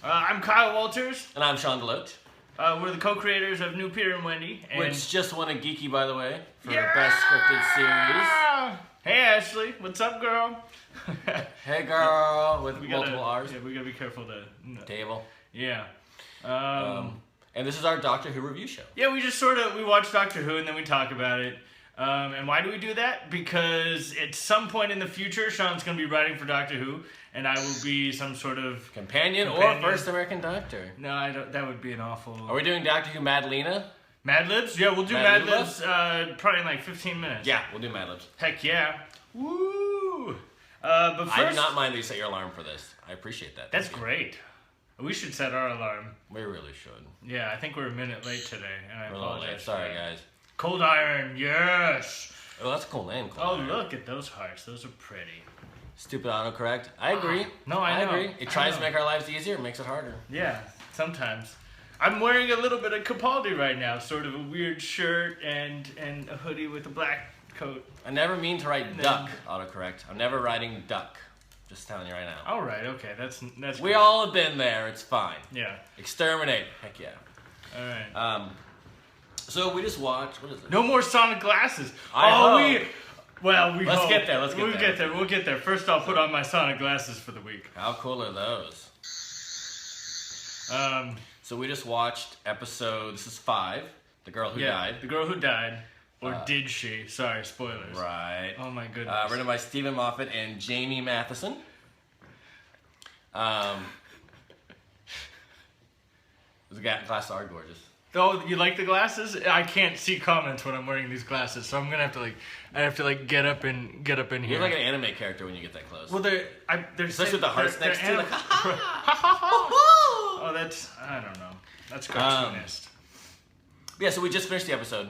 I'm Kyle Walters. And I'm Sean Deloach. We're the co-creators of New Peter and Wendy. And Which just won a Geeky, by the way, for Best Scripted Series. Hey, Ashley. What's up, girl? Hey, girl, with multiple R's. Yeah, we gotta be careful to... Table. Yeah. And this is our Doctor Who review show. Yeah, we just we watch Doctor Who and then we talk about it. And why do we do that? Because at some point in the future, Sean's going to be writing for Doctor Who, and I will be some sort of... Companion or First American Doctor. No, I don't. That would be an awful... Are we doing Doctor Who Mad Lena? Mad Libs? Yeah, we'll do Mad Libs probably in like 15 minutes. Yeah, we'll do Mad Libs. Heck yeah. Woo! But first... I do not mind that you set your alarm for this. I appreciate that. That's great. We should set our alarm. We really should. Yeah, I think we're a minute late today, and I apologize. Sorry, guys. Cold Iron, yes! Oh, that's a cool name. Cold Iron. Look at those hearts. Those are pretty. Stupid autocorrect. I agree. No, I know. agree. It tries to make our lives easier. It makes it harder. Yeah, sometimes. I'm wearing a little bit of Capaldi right now. Sort of a weird shirt and a hoodie with a black coat. I never mean to write duck autocorrect. I'm never writing duck. Just telling you right now. All right, okay. That's We all have been there. It's fine. Yeah. Exterminate. Heck yeah. All right. So we just watched. What is it? No more Sonic glasses. Let's get there. We'll get there. First, I'll put on my Sonic glasses for the week. How cool are those? So we just watched episode. This is 5. The girl who died. The girl who died, or did she? Sorry, spoilers. Right. Oh my goodness. Written by Stephen Moffat and Jamie Matheson. The glasses are gorgeous. Oh, you like the glasses? I can't see comments when I'm wearing these glasses, so I'm gonna have to get up in here. You're like an anime character when you get that close. Well, they're especially with the hearts next to you. Like, oh, that's I don't know. That's cartoonist. Yeah, so we just finished the episode.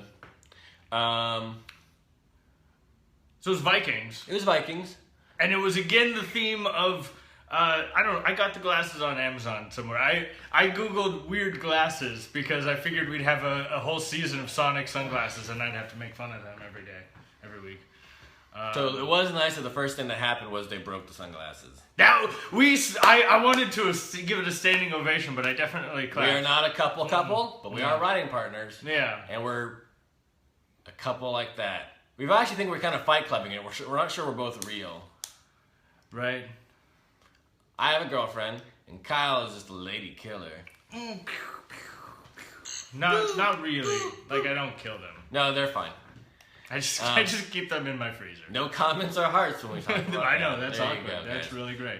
So it was Vikings. It was Vikings, and it was again the theme of. I don't know. I got the glasses on Amazon somewhere. I googled weird glasses because I figured we'd have a whole season of Sonic sunglasses and I'd have to make fun of them every week. So it was nice that the first thing that happened was they broke the sunglasses. Now I wanted to give it a standing ovation, but I definitely clapped. We are not a couple, but we are writing partners. Yeah, and we're a couple like that. We actually think we're kind of fight clubbing it. We're not sure we're both real. Right. I have a girlfriend, and Kyle is just a lady killer. Not really. Like, I don't kill them. No, they're fine. I just keep them in my freezer. No comments or hearts when we talk about I know, that's there awkward. Go, that's really great.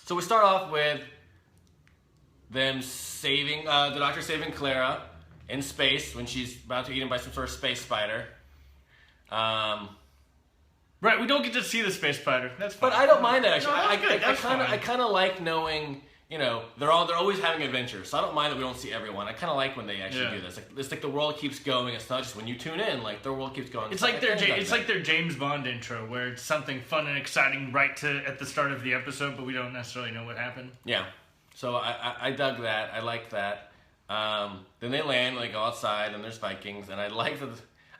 So we start off with them saving, the Doctor saving Clara in space when she's about to be eaten by some sort of space spider. Right, we don't get to see the space spider. That's fine. But I don't mind that actually. No, I kind of like knowing, they're always having adventures. So I don't mind that we don't see everyone. I kind of like when they actually do this. It's like the world keeps going. It's not just when you tune in, like the world keeps going. It's like their James Bond intro where it's something fun and exciting at the start of the episode, but we don't necessarily know what happened. Yeah. So I dug that. I liked that. Then they land, like go outside, and there's Vikings, and I like that.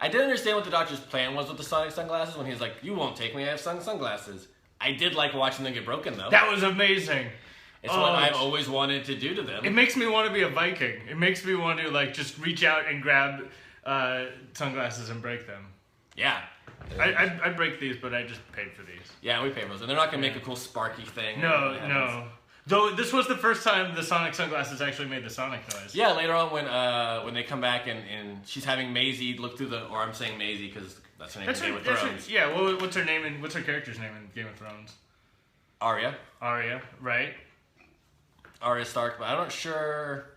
I didn't understand what the Doctor's plan was with the Sonic sunglasses when he's like, "You won't take me. I have sunglasses." I did like watching them get broken though. That was amazing. It's what I've always wanted to do to them. It makes me want to be a Viking. It makes me want to just reach out and grab sunglasses and break them. Yeah. I'd break these, but I just paid for these. Yeah, we paid for those. And they're not going to make a cool sparky thing. No. Though this was the first time the Sonic sunglasses actually made the Sonic noise. Yeah, later on when they come back and she's having Maisie look through or I'm saying Maisie because that's her name in Game of Thrones. Yeah, well, what's her character's name in Game of Thrones? Arya, right? Arya Stark, but I'm not sure.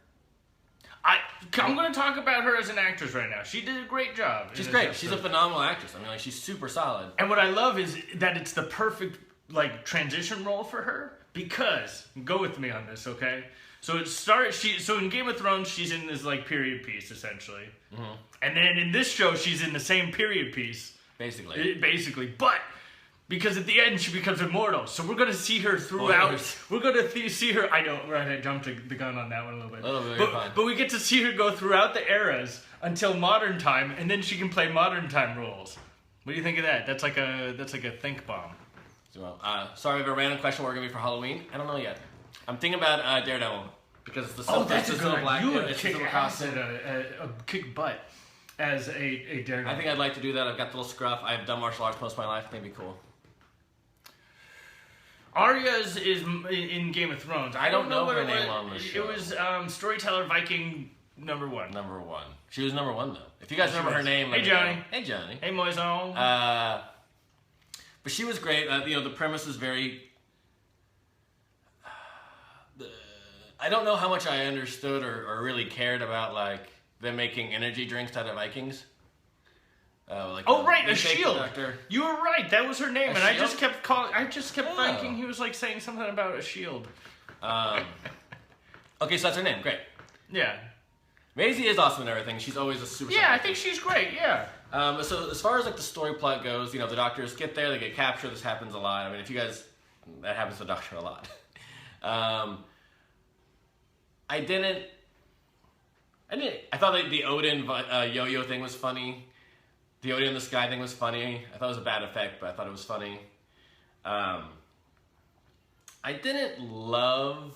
I'm going to talk about her as an actress right now. She did a great job. She's great. She's a phenomenal actress. I mean, she's super solid. And what I love is that it's the perfect transition role for her. Because, go with me on this, okay? So so in Game of Thrones, she's in this period piece, essentially. Mm-hmm. And then in this show, she's in the same period piece. Basically. But, because at the end, she becomes immortal. So we're going to see her throughout. We're going to see her, I know, right, I jumped the gun on that one a little bit. But we get to see her go throughout the eras until modern time, and then she can play modern time roles. What do you think of that? That's like a think bomb. Sorry, we have a random question. What we're going to be for Halloween? I don't know yet. I'm thinking about Daredevil because it's the that's a good black. You would it's kick a ass costume. kick butt as a Daredevil. I think I'd like to do that. I've got the little scruff. I've done martial arts most of my life. I think it'd be cool. Arya's is in Game of Thrones. I don't know her what name on the show. It was Storyteller Viking number 1. Number 1. She was number 1 though. If you guys remember her name, hey Johnny. Hey Johnny. Hey Moison. But she was great. The premise was very. I don't know how much I understood or really cared about like them making energy drinks out of Vikings. A shield. Doctor. You were right. That was her name, and I just kept Oh. thinking he was like saying something about a shield. Okay, so that's her name. Great. Yeah. Maisie is awesome and everything. She's always a super. Yeah, I think she's great. Yeah. So as far as like the story plot goes, the doctors get there, they get captured. This happens a lot. I mean, that happens to the Doctor a lot. I thought like the Odin yo-yo thing was funny. The Odin in the sky thing was funny. I thought it was a bad effect, but I thought it was funny. I didn't love.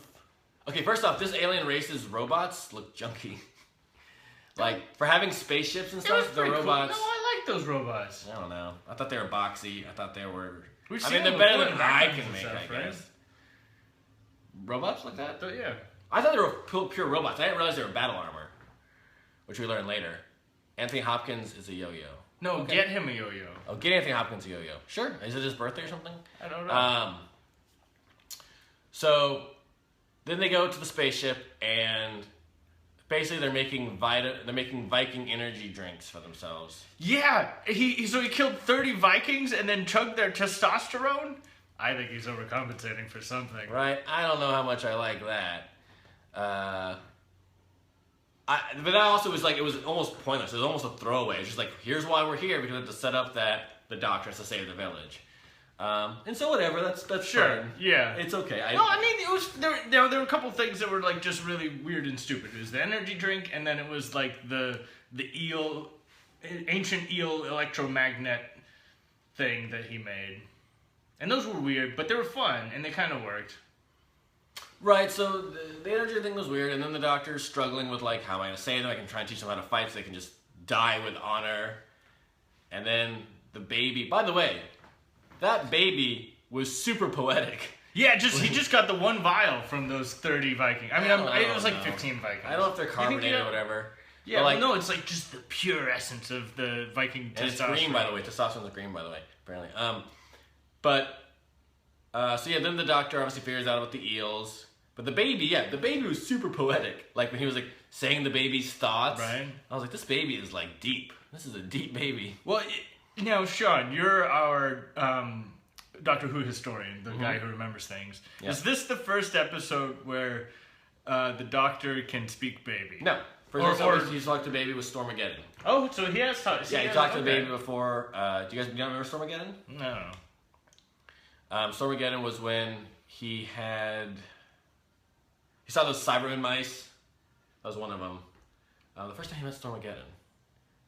Okay, first off, this alien race's robots look junky. Like, for having spaceships and stuff, the robots... Cool. No, I like those robots. I don't know. I thought they were boxy. I thought they were... They're better than I can make, I guess. Robots like that? Yeah. I thought they were pure robots. I didn't realize they were battle armor, which we learned later. Anthony Hopkins is a yo-yo. No, okay. Get him a yo-yo. Oh, get Anthony Hopkins a yo-yo. Sure. Is it his birthday or something? I don't know. So... Then they go to the spaceship, and basically they're making Viking energy drinks for themselves. Yeah, so he killed 30 Vikings and then chugged their testosterone. I think he's overcompensating for something. Right? I don't know how much I like that. But that also was like, it was almost pointless. It was almost a throwaway. It's just like, here's why we're here, because we have to set up that the Doctor has to save the village. And so whatever, that's sure, fine. Yeah, it's okay. It was there were a couple things that were like just really weird and stupid. It was the energy drink, and then it was like the ancient eel electromagnet thing that he made, and those were weird, but they were fun and they kind of worked. Right. So the energy thing was weird, and then the Doctor's struggling with like, how am I going to save them? I can try and teach them how to fight so they can just die with honor, and then the baby. By the way. That baby was super poetic. Yeah, he just got the one vial from those 30 Vikings. I mean, it was like 15 Vikings. I don't know if they're carbonated or whatever. Yeah, like, no, it's like just the pure essence of the Viking testosterone. And it's green, by the way. Testosterone's green, by the way, apparently. Then the Doctor obviously figures out about the eels. But the baby was super poetic. Like when he was like saying the baby's thoughts. Right. I was like, this baby is like deep. This is a deep baby. Well, now, Sean, you're our Doctor Who historian, the guy who remembers things. Yeah. Is this the first episode where the Doctor can speak baby? No. First episode, he talked to baby with Stormageddon. Oh, so he has talked. Yeah, he talked to the baby before. Do you guys remember Stormageddon? No. Stormageddon was when he saw those Cybermen mice. That was one of them. The first time he met Stormageddon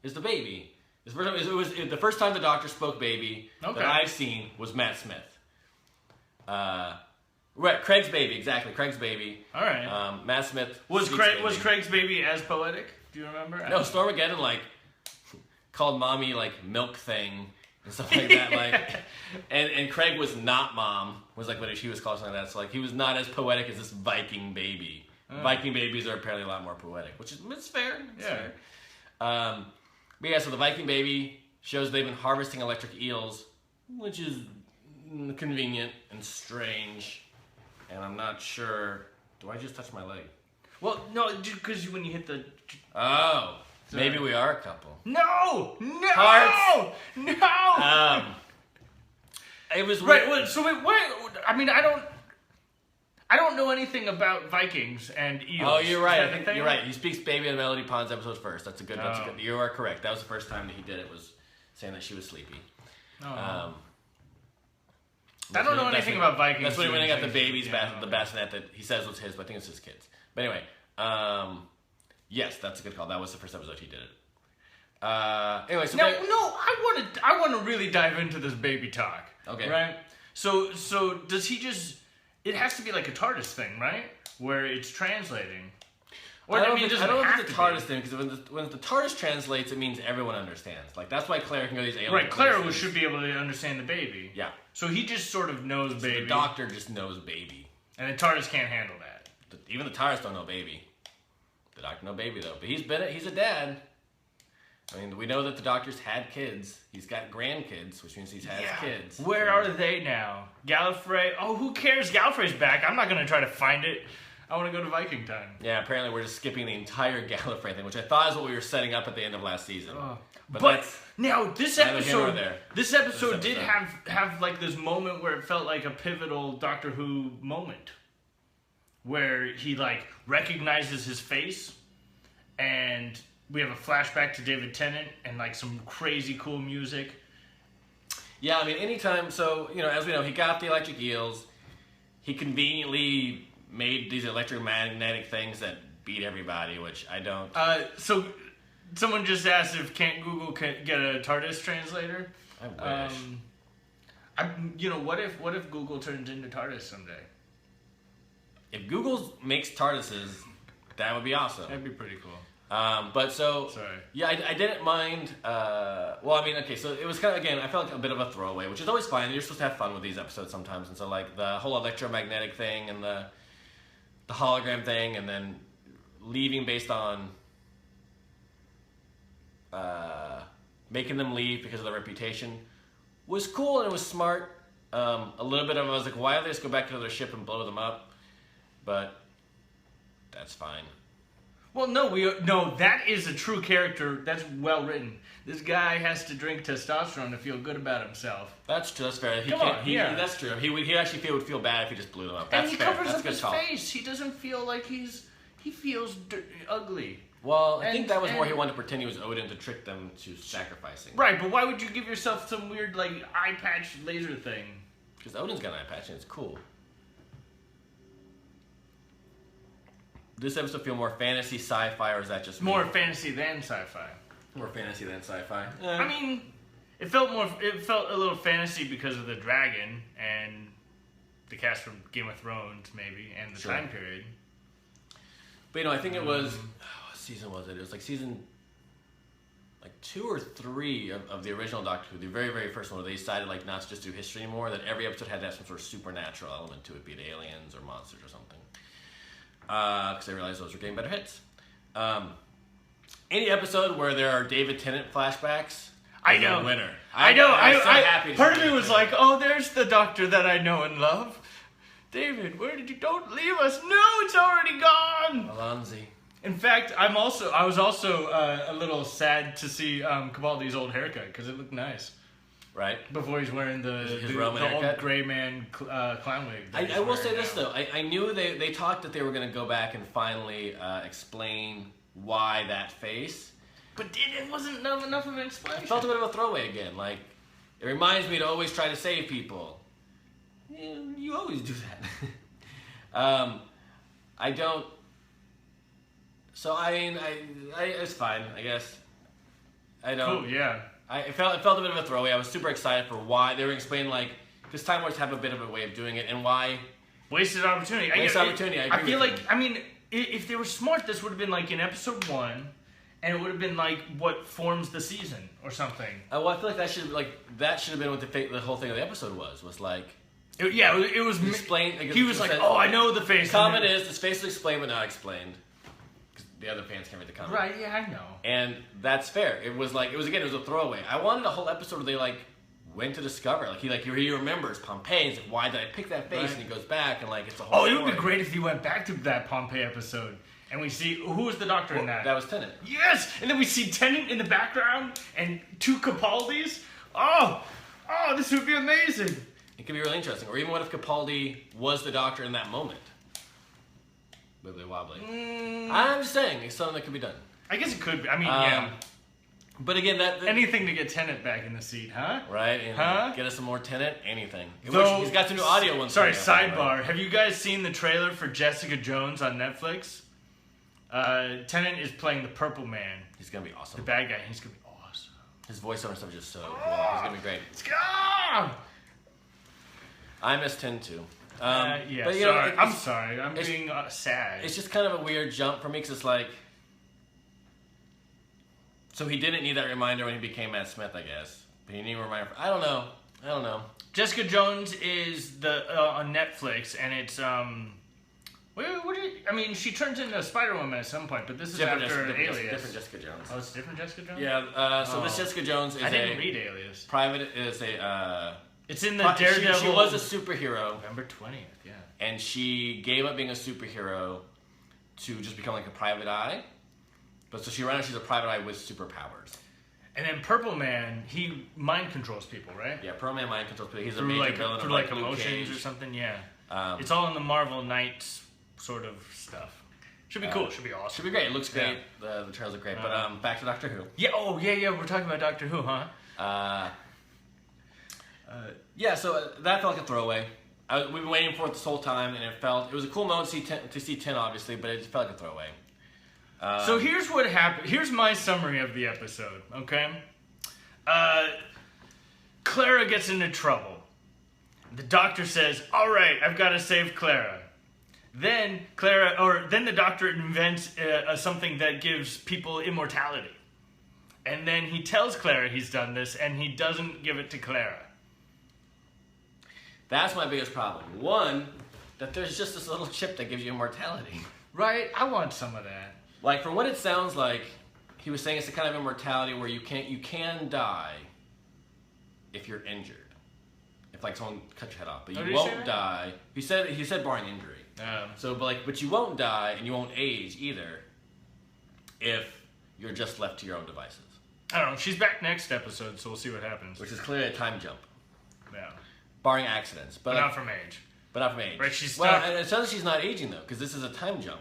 is the baby. The first time the Doctor spoke baby that I've seen was Matt Smith. Right, Craig's baby, exactly. Craig's baby. All right. Matt Smith was Craig's baby as poetic? Do you remember? No, Stormageddon like called mommy like milk thing and stuff like that. Like, and Craig was not mom. Was like what she was called something like that. So like he was not as poetic as this Viking baby. Viking babies are apparently a lot more poetic, which is fair. It's fair. But yeah, so the Viking baby shows they've been harvesting electric eels, which is convenient and strange. And I'm not sure. Do I just touch my leg? Well, no, because when you hit the... Oh, maybe we are a couple. No! Hearts. No! It was... Right, so wait, I mean, I don't know anything about Vikings and eels. Oh, you're right. I think you're right. He speaks baby in the Melody Ponds episode first. That's a good. You are correct. That was the first time that he did it. Was saying that she was sleepy. Oh. I don't know anything about Vikings. That's when he got the baby's the bassinet that he says was his, but I think it's his kids. But anyway, yes, that's a good call. That was the first episode he did it. Anyway, so I want to really dive into this baby talk. Okay. Right. So does he just? it has to be like a TARDIS thing, right? Where it's translating. Or I don't it think doesn't have it's to the TARDIS be. thing, because when the TARDIS translates, it means everyone understands. Like, that's why Claire can go to these alien Right, Claire places. should be able to understand the baby. Yeah. So he just sort of knows So baby. the Doctor just knows baby. And the TARDIS can't handle that. Even the TARDIS don't know baby. The Doctor know baby, though. But he's a dad. I mean, we know that the Doctor's had kids. He's got grandkids, which means he's had kids. Where are they now? Gallifrey? Oh, who cares? Gallifrey's back. I'm not going to try to find it. I want to go to Viking time. Yeah, apparently we're just skipping the entire Gallifrey thing, which I thought is what we were setting up at the end of last season. But now this neither here nor episode, there. this episode did have like this moment where it felt like a pivotal Doctor Who moment, where he like recognizes his face, and we have a flashback to David Tennant and like some crazy cool music. Yeah, I mean, anytime. So as we know, he got the electric eels. He conveniently made these electromagnetic things that beat everybody, which I don't. So someone just asked if can't Google get a TARDIS translator. I wish. What if Google turns into TARDIS someday? If Google makes TARDISes, that would be awesome. That'd be pretty cool. Sorry. Yeah, I didn't mind. So it was kind of, again, I felt like a bit of a throwaway, which is always fine. You're supposed to have fun with these episodes sometimes, and so like the whole electromagnetic thing and the hologram thing, and then leaving based on making them leave because of their reputation was cool, and it was smart. A little bit of I was like, why don't they just go back to their ship and blow them up? But that's fine. Well, no, that is a true character. That's well written. This guy has to drink testosterone to feel good about himself. That's true. That's fair. That's true. He actually would feel bad if he just blew them up. That's and he fair. covers That's up his call. face. He doesn't feel like he feels ugly. Well, I think that was more he wanted to pretend he was Odin to trick them to sacrificing. Right, but why would you give yourself some weird like eye patch laser thing? Because Odin's got an eye patch and it's cool. This episode feel more fantasy, sci-fi, or is that just More me? fantasy than sci-fi. More fantasy than sci-fi. I mean, it felt a little fantasy because of the dragon and the cast from Game of Thrones, maybe, and the time period. But I think it was what season was it? It was like season 2 or 3 of the original Doctor Who, the very, very first one, where they decided like not to just do history anymore, that every episode had to have some sort of supernatural element to it, be it aliens or monsters or something. Because they realized those were getting better hits. Any episode where there are David Tennant flashbacks, I know. a winner. I know. I'm so happy. Part of me was like, oh, there's the Doctor that I know and love. David, where did you? Don't leave us. No, it's already gone. Alonzi. In fact, I was also a little sad to see Capaldi's old haircut because it looked nice. Right. Before he's wearing the haircut? old gray man clown wig. I will say this though. I knew they talked that they were going to go back and finally explain why that face. But it wasn't enough of an explanation. It felt a bit of a throwaway again. Like, it reminds me to always try to save people. Yeah, you always do that. I don't. So I mean, it's fine, I guess. I don't. Cool. Yeah. It felt a bit of a throwaway. I was super excited for why they were explaining, like, because Time Lords have a bit of a way of doing it, and why. Wasted opportunity. I feel like, if they were smart, this would have been like in episode 1, and it would have been like what forms the season or something. Well, I feel like that should have been what the whole thing of the episode was like. It was explained. He was like, "Oh, I know the face." The comment is this face is explained but not explained. The other fans can't read the comment. Right, yeah, I know. And that's fair. It was a throwaway. I wanted a whole episode where they like went to discover. Like he remembers Pompeii. He's like, why did I pick that face? Right. And he goes back and like it's a whole story. It would be great if he went back to that Pompeii episode and we see who was the Doctor in that. That was Tennant. Yes! And then we see Tennant in the background and 2 Capaldis. Oh, this would be amazing. It could be really interesting. Or even what if Capaldi was the Doctor in that moment? Wibbly wobbly. I'm just saying, it's something that could be done. I guess it could be. I mean, yeah. But again, anything to get Tennant back in the seat, huh? Right? And get us some more Tennant. Anything. He's got some new audio ones. Sorry, sidebar. Right? Have you guys seen the trailer for Jessica Jones on Netflix? Tennant is playing the Purple Man. He's gonna be awesome. The bad guy. He's gonna be awesome. His voiceover stuff is just so cool. He's gonna be great. Let's go! I miss 10 too. Yeah, but, sorry. I'm sorry. I'm being sad. It's just kind of a weird jump for me because it's like... So he didn't need that reminder when he became Matt Smith, I guess. But he needed a reminder. I don't know. Jessica Jones is on Netflix, and it's I mean, she turns into Spider-Woman at some point, but this is after Alias. Different Jessica Jones. Oh, it's different Jessica Jones? Yeah, so this Jessica Jones is I didn't read Alias. It's in the Daredevil... She was a superhero. November 20th, yeah. And she gave up being a superhero to just become like a private eye. But so she's a private eye with superpowers. And then Purple Man, he mind controls people, right? Yeah, Purple Man mind controls people. He's a major villain through of emotions or something, yeah. It's all in the Marvel Knights sort of stuff. Should be cool. Should be awesome. Should be great. It looks great. Yeah. The trailers look great. But back to Doctor Who. Yeah. Oh, yeah. We're talking about Doctor Who, huh? Yeah. So that felt like a throwaway. We've been waiting for it this whole time, and it was a cool moment to see Tin, obviously, but it felt like a throwaway. So here's what happened. Here's my summary of the episode. Okay. Clara gets into trouble. The doctor says, "All right, I've got to save Clara." Then the doctor invents something that gives people immortality. And then he tells Clara he's done this, and he doesn't give it to Clara. That's my biggest problem. One, that there's just this little chip that gives you immortality. Right? I want some of that. Like, from what it sounds like, he was saying it's the kind of immortality where you can die if you're injured. If like someone cut your head off, but you won't die. He said barring injury. But you won't die and you won't age either if you're just left to your own devices. I don't know. She's back next episode, so we'll see what happens. Which is clearly a time jump. Yeah. Barring accidents. But not from age. Right, she's stuck. Well, and it sounds like she's not aging, though, because this is a time jump.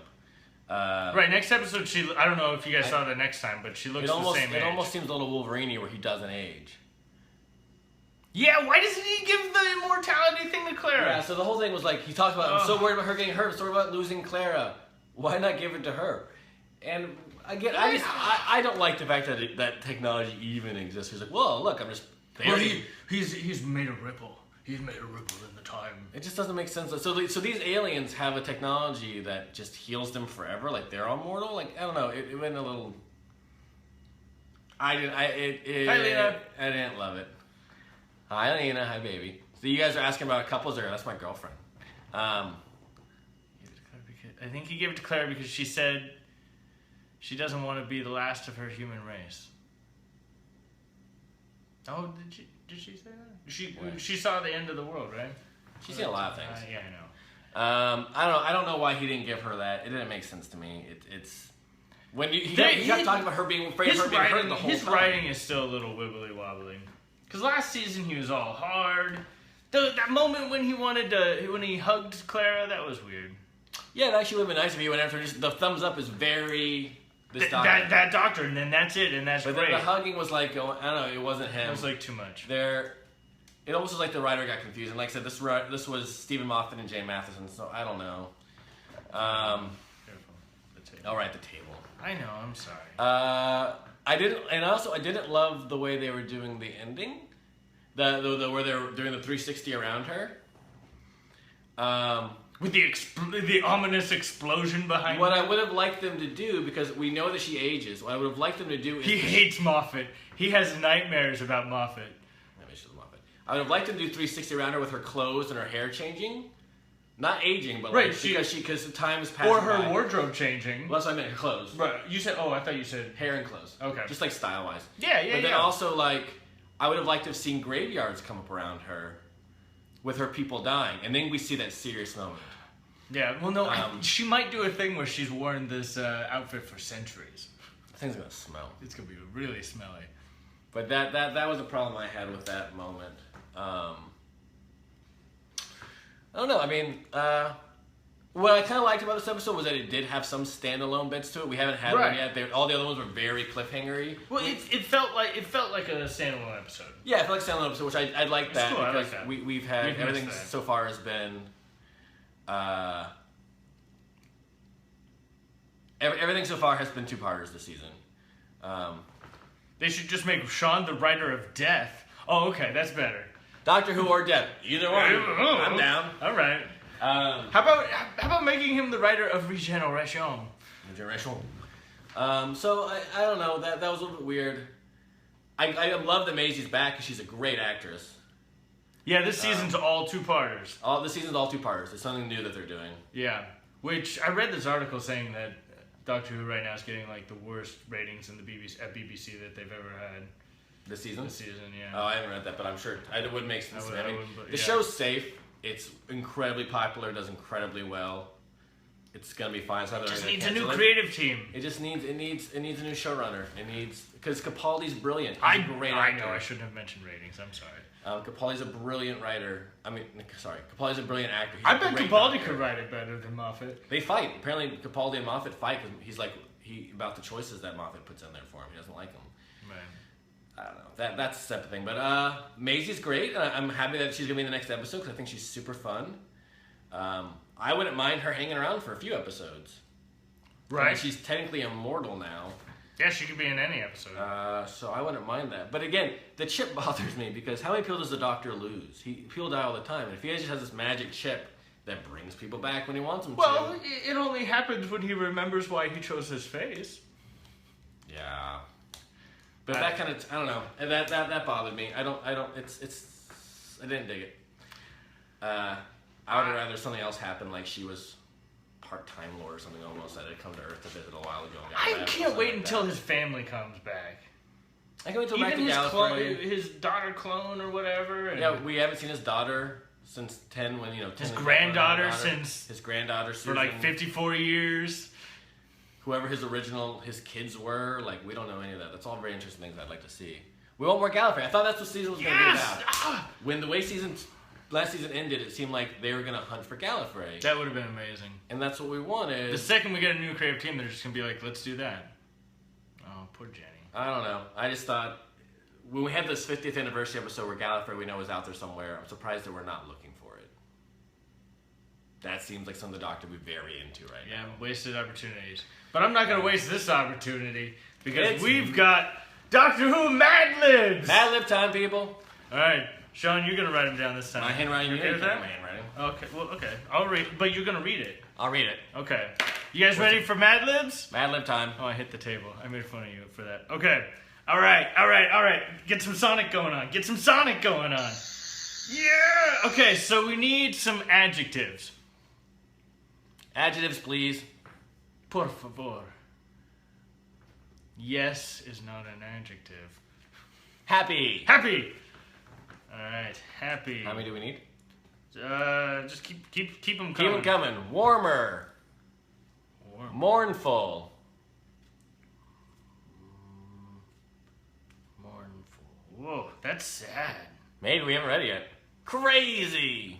Right, next episode, I don't know if you guys saw that next time, but she looks the same age. It almost seems a little Wolverine-y where he doesn't age. Yeah, why doesn't he give the immortality thing to Clara? Yeah, so the whole thing was like, he talked about, I'm so worried about her getting hurt, I'm so worried about losing Clara. Why not give it to her? And again, I don't like the fact that technology even exists. He's like, well, look, I'm just... Well, he's made a ripple. He's made a ripple in the time. It just doesn't make sense. So these aliens have a technology that just heals them forever, like they're immortal. Like, I don't know. It went a little. Hi, Lena. I didn't love it. Hi, Lena. Hi, baby. So you guys are asking about couples there. That's my girlfriend. I think he gave it to Clara because she said she doesn't want to be the last of her human race. Oh, did she say that? She saw the end of the world, right? She's seen a lot of things. Yeah, I know. I don't know why he didn't give her that. It didn't make sense to me. It's when he kept talking about her being afraid of her being hurt the whole time. His writing is still a little wibbly wobbly. Because last season he was all hard. That moment when he hugged Clara, that was weird. Yeah, it actually would have been nice if he went after the thumbs up is very. That doctor, and then that's it, and that's great. But then the hugging was like, I don't know, it wasn't him. It was like too much. It almost was like the writer got confused. And like I said, this was Stephen Moffat and Jay Matheson, so I don't know. Careful. The table. All right, the table. I know, I'm sorry. I didn't love the way they were doing the ending. Where they were doing the 360 around her. With the ominous explosion behind What her. I would have liked them to do, because we know that she ages, what I would have liked them to do is... He hates Moffat. He has nightmares about Moffat. Maybe she's Moffat. I would have liked them to do 360 around her with her clothes and her hair changing. Not aging, but right, because the time is passing or her by. Wardrobe changing. Well, that's what I meant, her clothes. Right, I thought you said... Hair and clothes. Okay. Just like style-wise. Yeah. But then also, like, I would have liked to have seen graveyards come up around her with her people dying. And then we see that serious moment. Yeah, well, no, she might do a thing where she's worn this outfit for centuries. The thing's gonna smell. It's gonna be really smelly. But that was a problem I had with that moment. I don't know. I mean, what I kind of liked about this episode was that it did have some standalone bits to it. We haven't had one yet. All the other ones were very cliffhangery. Well, it felt like a standalone episode. Yeah, it felt like a standalone episode, which I like that cool. because I like that. We've had everything so far has been. Everything so far has been two-parters this season. They should just make Sean the writer of death. Oh, okay, that's better. Doctor Who or Death, either one. I'm down. All right. How about making him the writer of Regeneration? So I don't know. That was a little bit weird. I love that Maisie's back because she's a great actress. Yeah, this season's all two-parters. This season's all two-parters. It's something new that they're doing. Yeah, which I read this article saying that Doctor Who right now is getting like the worst ratings in the BBC that they've ever had. This season? This season, yeah. Oh, I haven't read that, but I'm sure it would make sense. The yeah. show's safe. It's incredibly popular. Does incredibly well. It's gonna be fine. It just needs a new creative team. It needs a new showrunner. Because Capaldi's brilliant. He's I a great actor. know I shouldn't have mentioned ratings. I'm sorry. Capaldi's a brilliant writer. Capaldi's a brilliant actor. I bet Capaldi could write it better than Moffat. They fight. Apparently, Capaldi and Moffat fight because about the choices that Moffat puts in there for him. He doesn't like them. Right. I don't know. That's a separate thing. But Maisie's great. And I'm happy that she's gonna be in the next episode because I think she's super fun. I wouldn't mind her hanging around for a few episodes. Right. I mean, she's technically immortal now. Yeah, she could be in any episode. So I wouldn't mind that. But again, the chip bothers me because how many people does the Doctor lose? People die all the time. And if he just has this magic chip that brings people back when he wants them to. Well, it only happens when he remembers why he chose his face. Yeah. But that kind of, I don't know. And that bothered me. I didn't dig it. I would rather something else happen, like she was part-time lord or something almost that had come to Earth to visit a while ago. I can't wait until his family comes back. I can wait until back to Gallifrey. His daughter clone or whatever. And yeah, we haven't seen his daughter since 10 when, his granddaughter since his granddaughter Susan, for like 54 years. Whoever his kids were, we don't know any of that. That's all very interesting things I'd like to see. We want more Gallifrey. I thought that's what season was going to be about. When the way last season ended, it seemed like they were going to hunt for Gallifrey. That would have been amazing. And that's what we wanted. The second we get a new creative team, they're just going to be like, let's do that. Oh, poor Jenny. I don't know. I just thought, when we had this 50th anniversary episode where Gallifrey we know is out there somewhere, I'm surprised that we're not looking for it. That seems like something the Doctor would be very into right now. Yeah, wasted opportunities. But I'm not going to waste this opportunity because we've got Doctor Who Mad Libs! Mad Lib time, people. All right. Sean, you're going to write them down this time. My handwriting, you okay with that? My handwriting. Okay, well, okay. I'll read, but you're going to read it. I'll read it. Okay. You guys ready for Mad Libs? Mad Lib time. Oh, I hit the table. I made fun of you for that. Okay. All right. Get some Sonic going on. Yeah! Okay, so we need some adjectives. Adjectives, please. Por favor. Yes is not an adjective. Happy. All right, happy. How many do we need? Just keep them coming. Keep them coming. Warmer. Mournful. Whoa, that's sad. Maybe we haven't read it yet. Crazy.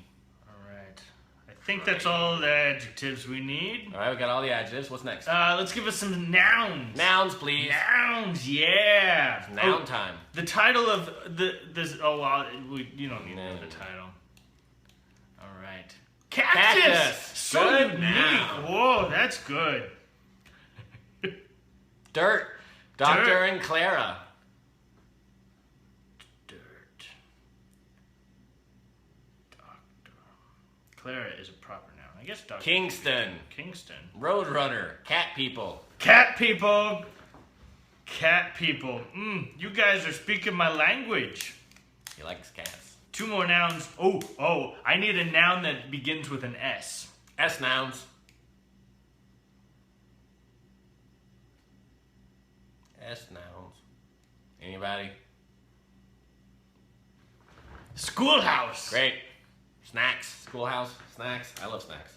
All right. I think that's all the adjectives we need. All right, we got all the adjectives. What's next? Let's give us some nouns. Nouns, please. Nouns, yeah. It's noun time. The title of this. Oh, well, you don't need to know the title. All right. Cactus. So good unique. noun. Whoa, that's good. Dirt. Doctor and Clara. Clara is a proper noun. I guess Dr. Kingston. Roadrunner. Cat people. You guys are speaking my language. He likes cats. 2 more nouns. Oh, I need a noun that begins with an S. S nouns. S nouns. Anybody? Schoolhouse. Great. Snacks. Schoolhouse. Snacks. I love snacks.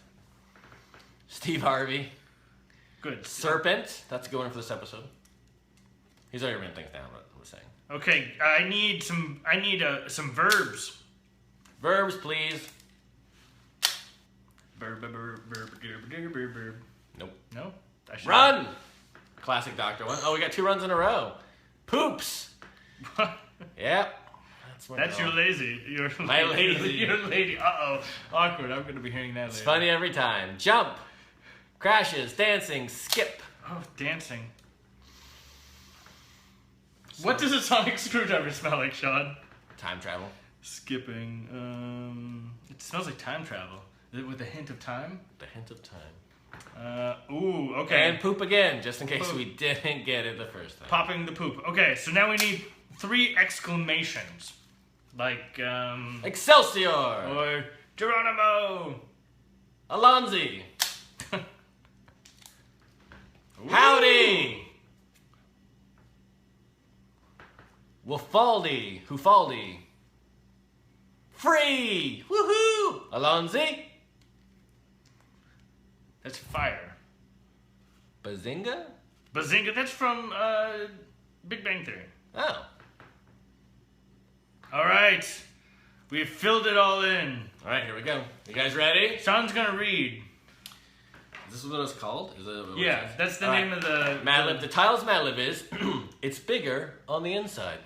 Steve Harvey. Good. Serpent. That's a good one for this episode. He's already written things down, what we're saying. Okay, I need some verbs. Verbs, please. Verb. Nope. No? Run! Classic Doctor one. Oh, we got 2 runs in a row. Poops. Yep. That's your lazy. My lazy. You're lady. Uh-oh. Awkward. I'm going to be hearing that later. It's funny every time. Jump. Crashes. Dancing. Skip. Oh, dancing. What does a sonic screwdriver smell like, Sean? Time travel. Skipping. It smells like time travel. With a hint of time? The hint of time. Ooh, okay. And poop again, just in case we didn't get it the first time. Popping the poop. Okay, so now we need 3 exclamations. Like, Excelsior! Or Geronimo! Alonzi! Howdy! Wufaldi! Free! Woohoo! Alonzi! That's fire. Bazinga? Bazinga, that's from Big Bang Theory. Oh. Alright. We've filled it all in. Alright, here we go. You guys ready? Sean's gonna read. Is this what it's called? Is it Yeah, that's the name of the... Mad Lib. The title's Mad Lib is, it's bigger on the inside.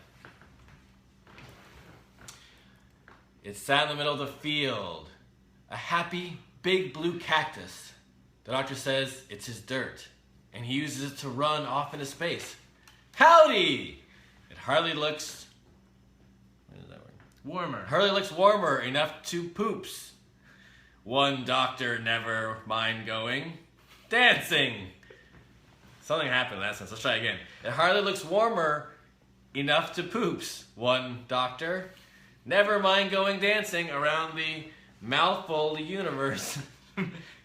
It's sat in the middle of the field. A happy, big blue cactus. The doctor says it's his dirt, and he uses it to run off into space. Howdy! It hardly looks... What is that word? Warmer. Hardly looks warmer enough to poops. One doctor never mind going. Dancing! Something happened in that sense. Let's try again. It hardly looks warmer enough to poops. One doctor never mind going dancing around the mouthful universe.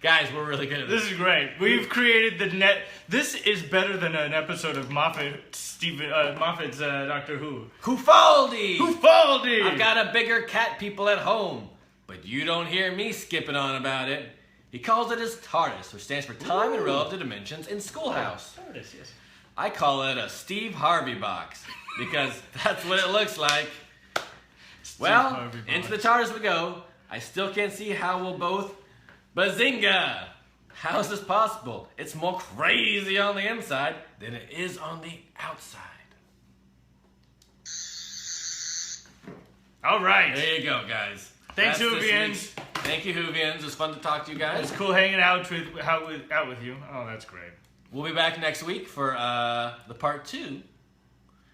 Guys, we're really good at this. This is great. We've created the net. This is better than an episode of Moffat's Doctor Who. Hufaldi! Hufaldi! I've got a bigger cat people at home, but you don't hear me skipping on about it. He calls it his TARDIS, which stands for Time and Relative Dimensions in Schoolhouse. TARDIS, yes. I call it a Steve Harvey box, because that's what it looks like. Well, into the TARDIS we go. I still can't see how we'll both... Bazinga! How is this possible? It's more crazy on the inside than it is on the outside. All right. There you go, guys. Thanks, That's this Whovians. week's- Thank you, Whovians. It was fun to talk to you It guys. was cool hanging out with you. Oh, that's great. We'll be back next week for the part 2.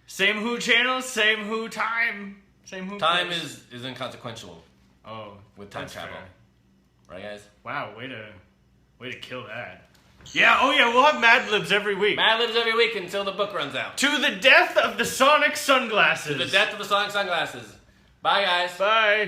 Same Who channel, same Who time. Same Who Time place. is inconsequential Oh, with time that's travel. fair. Right, guys? Wow, way to kill that. Yeah, oh yeah, we'll have Mad Libs every week. Mad Libs every week until the book runs out. To the death of the Sonic sunglasses. To the death of the Sonic sunglasses. Bye, guys. Bye.